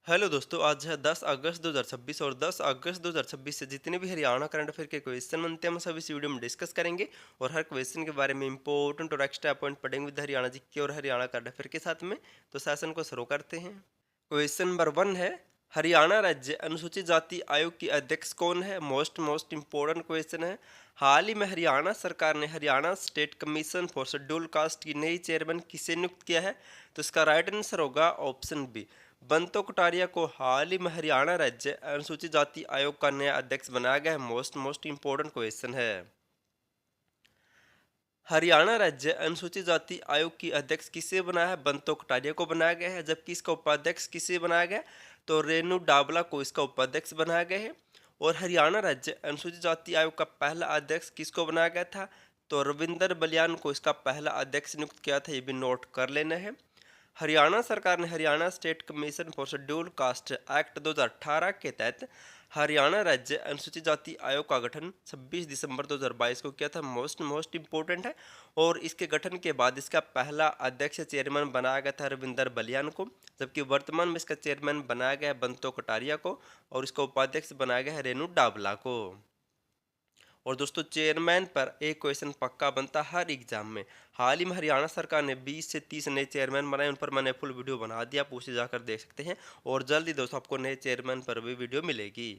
Hello दोस्तों, आज है 10 अगस्त 2026 और 10 अगस्त 2026 से जितने भी हरियाणा करंट अफेयर के क्वेश्चन बनते हैं हम सब इस वीडियो में डिस्कस करेंगे। और हर क्वेश्चन के बारे में इंपॉर्टेंट और एक्स्ट्रा पॉइंट पढ़ेंगे विद हरियाणा जीके और हरियाणा करंट अफेयर के साथ में। तो सेशन को शुरू करते हैं। क्वेश्चन नंबर 1 है, हरियाणा राज्य अनुसूचित जाति आयोग की अध्यक्ष कौन है? मोस्ट इंपॉर्टेंट क्वेश्चन है। हाल ही में हरियाणा सरकार ने Haryana state commission for schedule caste की नई चेयरमैन किसे नियुक्त किया है? तो इसका राइट आंसर होगा ऑप्शन बी, बंतो कटारिया को हाल ही में हरियाणा राज्य अनुसूचित जाति आयोग का नया अध्यक्ष बनाया गया है। मोस्ट इंपॉर्टेंट क्वेश्चन है। हरियाणा राज्य अनुसूचित जाति आयोग की अध्यक्ष किसे बनाया है? बंतो कटारिया को बनाया गया है। जबकि इसका उपाध्यक्ष किसे बनाया गया? तो रेनू डाबला को इसका उपाध्यक्ष बनाया गया है। और हरियाणा राज्य अनुसूचित जाति आयोग का पहला अध्यक्ष किसको बनाया गया था? तो रविंदर बलियान को इसका पहला अध्यक्ष नियुक्त किया था। ये भी नोट कर लेना है। हरियाणा सरकार ने Haryana state commission for schedule caste act 2018 के तहत हरियाणा राज्य अनुसूचित जाति आयोग का गठन 26 दिसंबर 2022 को किया था। मोस्ट इंपॉर्टेंट है। और इसके गठन के बाद इसका पहला अध्यक्ष चेयरमैन बनाया गया था रविंदर बलियान को। जबकि वर्तमान में इसका चेयरमैन बनाया गया है बंतो कटारिया को। और इसका उपाध्यक्ष बनाया गया है रेनू डाबला को। और दोस्तों, चेयरमैन पर एक क्वेश्चन पक्का बनता हर एग्जाम में। हाल ही में हरियाणा सरकार ने 20 से 30 नए चेयरमैन बनाए। उन पर मैंने फुल वीडियो बना दिया, आप उसे जाकर देख सकते हैं। और जल्दी दोस्तों आपको नए चेयरमैन पर भी वीडियो मिलेगी।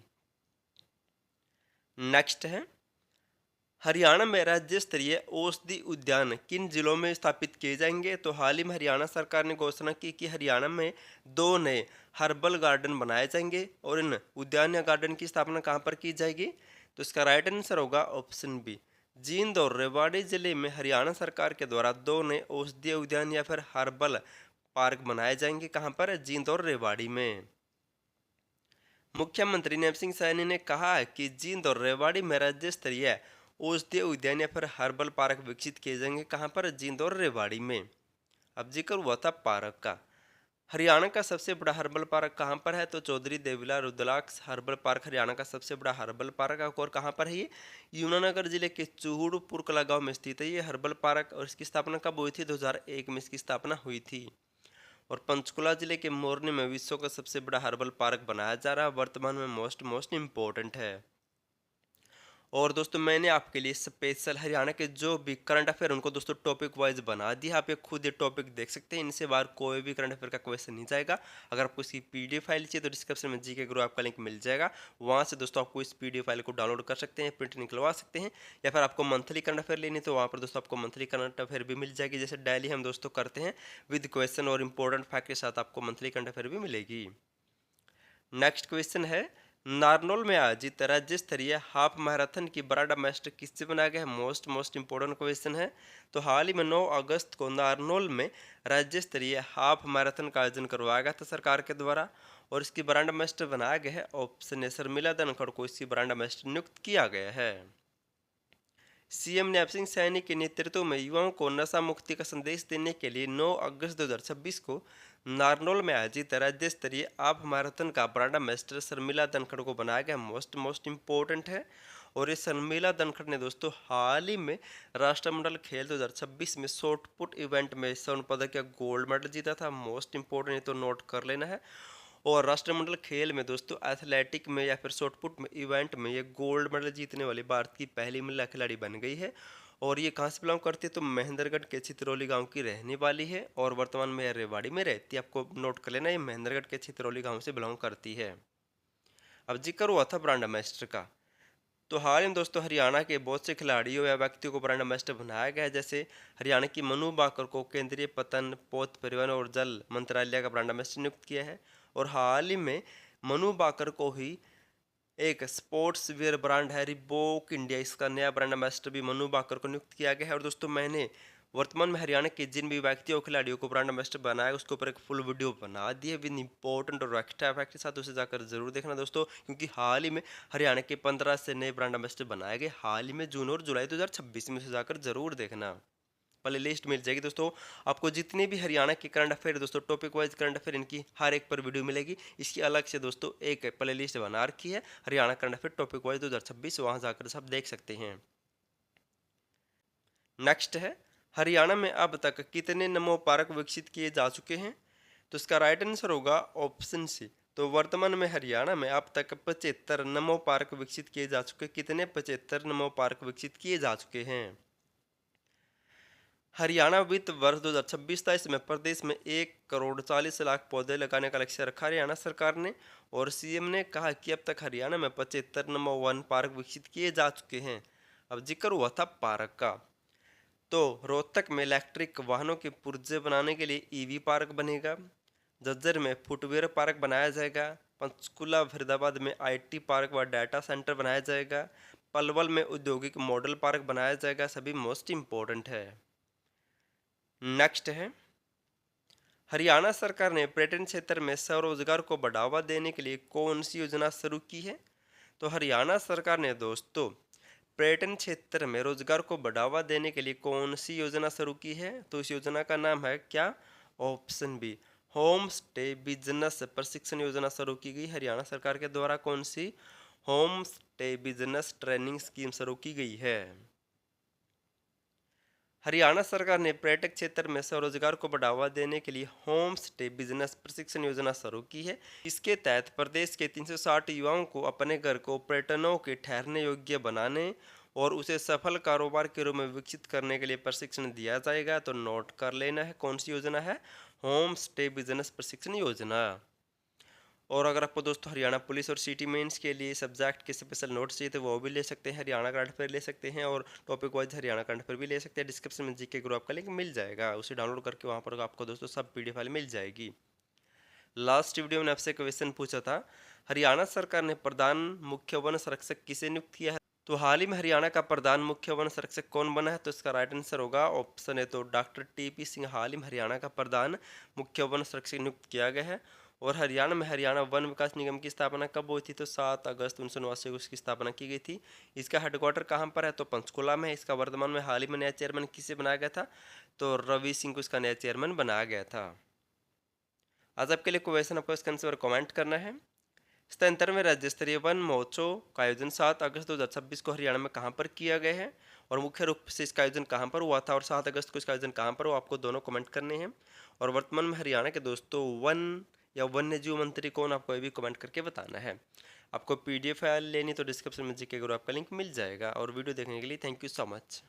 नेक्स्ट है, हरियाणा में राज्य स्तरीय औषधि उद्यान किन जिलों में स्थापित किए जाएंगे? तो हाल ही में हरियाणा सरकार ने घोषणा की कि हरियाणा में 2 नए हर्बल गार्डन बनाए जाएंगे। और इन उद्यान या गार्डन की स्थापना कहाँ पर की जाएगी? तो इसका राइट आंसर होगा ऑप्शन बी, जींद और रेवाड़ी जिले में हरियाणा सरकार के द्वारा 2 नए औषधीय उद्यान या फिर हर्बल पार्क बनाए जाएंगे। कहाँ पर? जींद और रेवाड़ी में। मुख्यमंत्री नैब सिंह सैनी ने कहा है कि जींद और रेवाड़ी में राज्य स्तरीय औषधीय उद्यान या फिर हर्बल पार्क विकसित किए जाएंगे। कहाँ पर? जींद और रेवाड़ी में। अब जिक्र हुआ था पार्क का। हरियाणा का सबसे बड़ा हर्बल पार्क कहाँ पर है? तो चौधरी देवीलाल रुद्राक्ष हर्बल पार्क हरियाणा का सबसे बड़ा हर्बल पार्क है। और कहाँ पर है ये? यमुनानगर जिले के चूहड़पुर कला गांव में स्थित है ये हर्बल पार्क। और इसकी स्थापना कब हुई थी? 2001 में इसकी स्थापना हुई थी। और पंचकुला जिले के मोरनी में विश्व का सबसे बड़ा हर्बल पार्क बनाया जा रहा है। वर्तमान में मोस्ट इम्पोर्टेंट है। और दोस्तों, मैंने आपके लिए स्पेशल हरियाणा के जो भी करंट अफेयर उनको दोस्तों टॉपिक वाइज बना दिया। आप ये खुद ये टॉपिक देख सकते हैं। इनसे बाहर कोई भी करंट अफेयर का क्वेश्चन नहीं जाएगा। अगर आपको इसकी पीडीएफ फाइल चाहिए तो डिस्क्रिप्शन में जीके ग्रुप आपका लिंक मिल जाएगा। वहाँ से दोस्तों आपको इस पीडीएफ फाइल को डाउनलोड कर सकते हैं, प्रिंट निकलवा सकते हैं। या फिर आपको मंथली करंट अफेयर लेनी तो वहाँ पर दोस्तों आपको मंथली करंट अफेयर भी मिल जाएगी। जैसे डेली हम दोस्तों करते हैं विद क्वेश्चन और इंपॉर्टेंट फैक्ट के साथ आपको मंथली करंट अफेयर भी मिलेगी। नेक्स्ट क्वेश्चन है, नारनौल में आयोजित राज्य स्तरीय हाफ मैराथन की ब्रांड एम्बेसडर किससे बनाया गया है? मोस्ट इंपोर्टेंट क्वेश्चन है। तो हाल ही में 9 अगस्त को नारनौल में राज्य स्तरीय हाफ मैराथन का आयोजन करवाया गया था सरकार के द्वारा। और इसकी ब्रांड एम्बेसडर बनाया गया है ऑप्शन ए, शर्मिला धनखड़ को इसकी ब्रांड एम्बेसडर नियुक्त किया गया है। सीएम नैब सिंह सैनी के नेतृत्व में युवाओं को नशा मुक्ति का संदेश देने के लिए 9 अगस्त 2026 को नारनौल में आयोजित राज्य स्तरीय हाफ मैराथन का ब्रांड एम्बेसडर शर्मिला धनखड़ को बनाया गया। मोस्ट इंपॉर्टेंट है। और ये शर्मिला धनखड़ ने दोस्तों हाल ही में राष्ट्रमंडल खेल 2026 में शॉर्ट पुट इवेंट में स्वर्ण पदक या गोल्ड मेडल जीता था। मोस्ट इंपॉर्टेंट तो नोट कर लेना है। और राष्ट्रमंडल खेल में दोस्तों एथलेटिक में या फिर शॉटपुट में इवेंट में ये गोल्ड मेडल जीतने वाली भारत की पहली महिला खिलाड़ी बन गई है। और ये कहाँ से बिलोंग करती है? तो महेंद्रगढ़ के चित्रौली गांव की रहने वाली है। और वर्तमान में रेवाड़ी में रहती है। आपको नोट कर लेना, ये महेंद्रगढ़ के चित्रौली गांव से बिलोंग करती है। अब जिक्र हुआ था ब्रांड एम्बेसडर का। तो हाल ही में दोस्तों हरियाणा के बहुत से खिलाड़ियों या व्यक्तियों को ब्रांड एम्बेसडर बनाया गया है। जैसे हरियाणा की मनु बाकर को केंद्रीय पतन पोत परिवहन और जल मंत्रालय का ब्रांड एम्बेसडर नियुक्त किया है। और हाल ही में मनु बाकर को ही एक स्पोर्ट्स वेयर ब्रांड है रिबॉक इंडिया, इसका नया ब्रांड एम्बेसडर भी मनु बाकर को नियुक्त किया गया है। और दोस्तों, मैंने वर्तमान में हरियाणा के जिन भी व्यक्तियों खिलाड़ियों को ब्रांड एम्बेसडर बनाया उसके ऊपर एक फुल वीडियो बना दी है विद इंपॉर्टेंट और एक्स्ट्रा फैक्ट के साथ। उसे जाकर जरूर देखना दोस्तों, क्योंकि हाल ही में हरियाणा के 15 से नए ब्रांड एम्बेसडर बनाए गए हाल ही में जून और जुलाई 2026 में। उसे जाकर जरूर देखना। प्ले लिस्ट मिल जाएगी दोस्तों आपको। जितने भी हरियाणा के करंट अफेयर दोस्तों टॉपिक वाइज करंट अफेयर इनकी हर एक पर वीडियो मिलेगी। इसकी अलग से दोस्तों एक प्ले लिस्ट बना रखी है Haryana current affair topic wise 2026, वहां जाकर सब देख सकते हैं। नेक्स्ट है, हरियाणा में अब तक कितने नमो पार्क विकसित किए जा चुके हैं? तो इसका राइट आंसर होगा ऑप्शन सी, तो वर्तमान में हरियाणा में अब तक 75 नमो पार्क विकसित किए जा चुके। कितने? 75 नमो पार्क विकसित किए जा चुके हैं। हरियाणा वित्त वर्ष 2026-27 में प्रदेश में 1,40,00,000 पौधे लगाने का लक्ष्य रखा हरियाणा सरकार ने। और सीएम ने कहा कि अब तक हरियाणा में 75 नमो वन पार्क विकसित किए जा चुके हैं। अब जिक्र हुआ था पार्क का, तो रोहतक में इलेक्ट्रिक वाहनों के पुर्जे बनाने के लिए ईवी पार्क बनेगा। झज्जर में फुटवेयर पार्क बनाया जाएगा। पंचकुला फरीदाबाद में आईटी पार्क व डाटा सेंटर बनाया जाएगा। पलवल में औद्योगिक मॉडल पार्क बनाया जाएगा। सभी मोस्ट इम्पोर्टेंट है। नेक्स्ट है, हरियाणा सरकार ने पर्यटन क्षेत्र में स्वरोजगार को बढ़ावा देने के लिए कौन सी योजना शुरू की है? तो हरियाणा सरकार ने दोस्तों पर्यटन क्षेत्र में रोजगार को बढ़ावा देने के लिए कौन सी योजना शुरू की है? तो इस योजना का नाम है क्या? Option B, home stay business प्रशिक्षण योजना शुरू की गई हरियाणा सरकार के द्वारा। कौन सी? Home stay business training scheme शुरू की गई है। हरियाणा सरकार ने पर्यटक क्षेत्र में स्वरोजगार को बढ़ावा देने के लिए होम स्टे बिजनेस प्रशिक्षण योजना शुरू की है। इसके तहत प्रदेश के 360 युवाओं को अपने घर को पर्यटनों के ठहरने योग्य बनाने और उसे सफल कारोबार के रूप में विकसित करने के लिए प्रशिक्षण दिया जाएगा। तो नोट कर लेना है, कौन सी योजना है? होम स्टे बिजनेस प्रशिक्षण योजना। और अगर आपको दोस्तों हरियाणा पुलिस और सिटी मेंस के लिए सब्जेक्ट के स्पेशल नोट्स चाहिए तो वो भी ले सकते हैं, हरियाणा करंट अफेयर ले सकते हैं और topic wise Haryana current affair भी ले सकते हैं। डिस्क्रिप्शन में जीके ग्रुप का लिंक मिल जाएगा, उसे डाउनलोड करके वहाँ पर आपको दोस्तों सब पीडीएफ फाइल मिल जाएगी। लास्ट वीडियो में आपसे क्वेश्चन पूछा था, हरियाणा सरकार ने प्रधान मुख्य वन संरक्षक किसे नियुक्त किया है? तो हाल ही में हरियाणा का प्रधान मुख्य वन संरक्षक कौन बना है? तो इसका राइट आंसर होगा ऑप्शन है तो डॉक्टर टीपी सिंह हाल ही में हरियाणा का प्रधान मुख्य वन संरक्षक नियुक्त किया गया है। और हरियाणा में हरियाणा वन विकास निगम की स्थापना कब हुई थी? तो 7 अगस्त 1989 को इसकी स्थापना की गई थी। इसका हेडक्वार्टर कहाँ पर है? तो पंचकुला में है। इसका वर्तमान में हाल ही में नया चेयरमैन किसे बनाया गया था? तो रवि सिंह को इसका नया चेयरमैन बनाया गया था। आज आपके लिए क्वेश्चन, आपको इसका आंसर कमेंट करना है। 77वें राज्य स्तरीय वन महोत्सव का आयोजन 7 अगस्त 2026 को हरियाणा में कहाँ पर किया गया है और मुख्य रूप से इसका आयोजन कहाँ पर हुआ था और 7 अगस्त को इसका आयोजन कहाँ पर हुआ? आपको दोनों कमेंट करने हैं। और वर्तमान में हरियाणा के दोस्तों वन या वन्य जीव मंत्री कौन, आपको ये भी कमेंट करके बताना है। आपको पीडीएफ फाइल लेनी तो डिस्क्रिप्शन में जीके ग्रुप का लिंक मिल जाएगा। और वीडियो देखने के लिए थैंक यू सो मच।